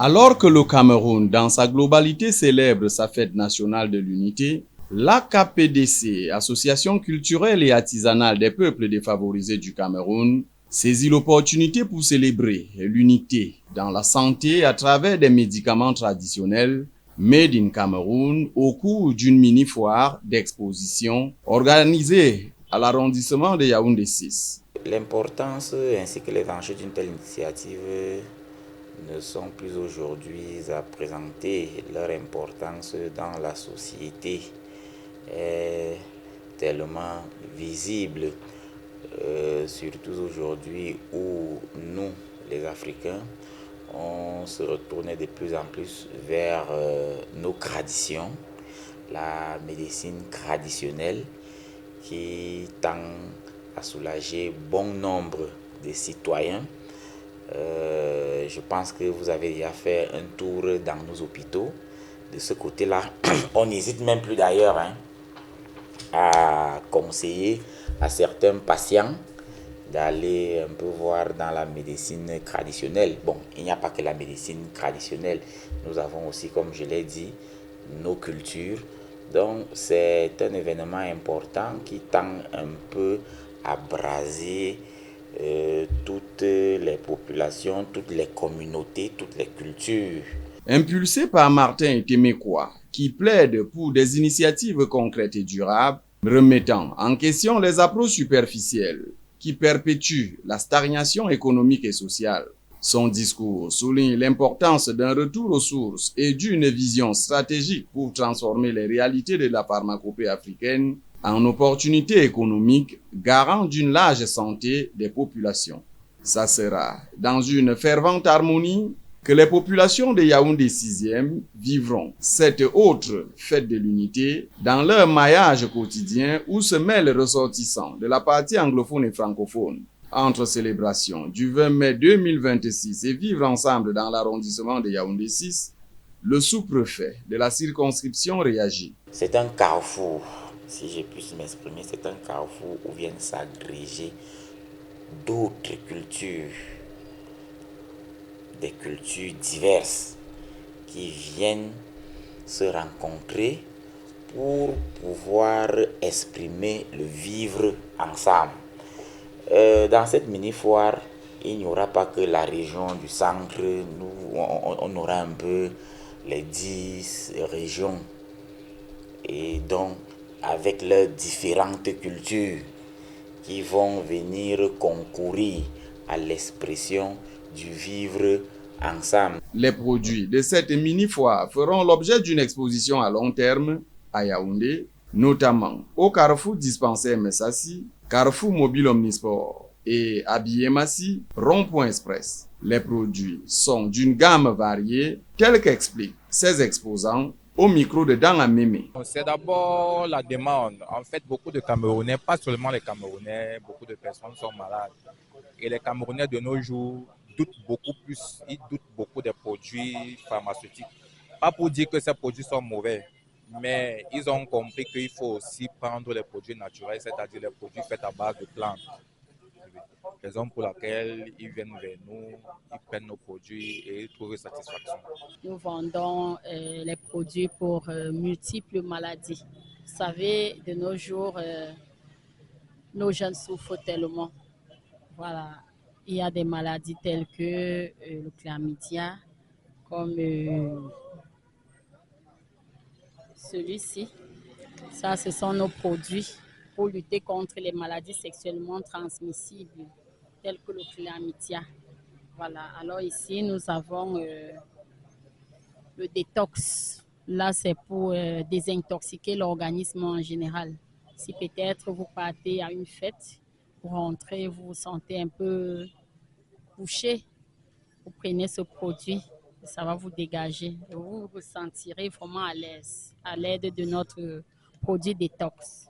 Alors que le Cameroun, dans sa globalité, célèbre sa fête nationale de l'unité, l'AKPDC, Association culturelle et artisanale des peuples défavorisés du Cameroun, saisit l'opportunité pour célébrer l'unité dans la santé à travers des médicaments traditionnels Made in Cameroun au cours d'une mini-foire d'exposition organisée à l'arrondissement de Yaoundé 6. L'importance ainsi que les enjeux d'une telle initiative ne sont plus aujourd'hui à présenter. Leur importance dans la société est tellement visible, surtout aujourd'hui où nous, les Africains, on se retournait de plus en plus vers nos traditions, la médecine traditionnelle qui tend à soulager bon nombre de citoyens. Je pense que vous avez déjà fait un tour dans nos hôpitaux. De ce côté-là, on n'hésite même plus d'ailleurs à conseiller à certains patients d'aller un peu voir dans la médecine traditionnelle. Bon, il n'y a pas que la médecine traditionnelle. Nous avons aussi, comme je l'ai dit, nos cultures. Donc, c'est un événement important qui tend un peu à braser toutes les populations, toutes les communautés, toutes les cultures. Impulsé par Martin Temekoua, qui plaide pour des initiatives concrètes et durables, remettant en question les approches superficielles qui perpétuent la stagnation économique et sociale. Son discours souligne l'importance d'un retour aux sources et d'une vision stratégique pour transformer les réalités de la pharmacopée africaine en opportunités économiques garant d'une large santé des populations. Ça sera dans une fervente harmonie que les populations de Yaoundé 6e vivront cette autre fête de l'unité dans leur maillage quotidien où se mêlent ressortissants de la partie anglophone et francophone. Entre célébration du 20 mai 2026 et vivre ensemble dans l'arrondissement de Yaoundé 6, le sous-préfet de la circonscription réagit. C'est un carrefour, si je puis m'exprimer, c'est un carrefour où viennent s'agréger d'autres cultures, des cultures diverses qui viennent se rencontrer pour pouvoir exprimer le vivre ensemble. Dans cette mini-foire, il n'y aura pas que la région du centre, on aura un peu les 10 régions et donc avec leurs différentes cultures qui vont venir concourir à l'expression du vivre ensemble. Les produits de cette mini-foire feront l'objet d'une exposition à long terme à Yaoundé, notamment au Carrefour Dispensaire Messassi, Carrefour Mobile Omnisport et à Biémassi, Rond-Point Express. Les produits sont d'une gamme variée, tels qu'expliquent ces exposants au micro de Dan Amémé. C'est d'abord la demande. En fait, beaucoup de Camerounais, pas seulement les Camerounais, beaucoup de personnes sont malades. Et les Camerounais de nos jours doutent beaucoup plus, ils doutent beaucoup des produits pharmaceutiques. Pas pour dire que ces produits sont mauvais, mais ils ont compris qu'il faut aussi prendre les produits naturels, c'est-à-dire les produits faits à base de plantes. Raison pour laquelle ils viennent vers nous, ils prennent nos produits et ils trouvent satisfaction. Nous vendons les produits pour multiples maladies. Vous savez, de nos jours, nos jeunes souffrent tellement. Voilà. Il y a des maladies telles que le chlamydia, comme celui-ci. Ça, ce sont nos produits pour lutter contre les maladies sexuellement transmissibles, telles que le chlamydia. Voilà. Alors ici, nous avons le détox. Là, c'est pour désintoxiquer l'organisme en général. Si peut-être vous partez à une fête, vous rentrez, vous vous sentez un peu couché, vous prenez ce produit, ça va vous dégager. Vous vous sentirez vraiment à l'aise, à l'aide de notre produit détox.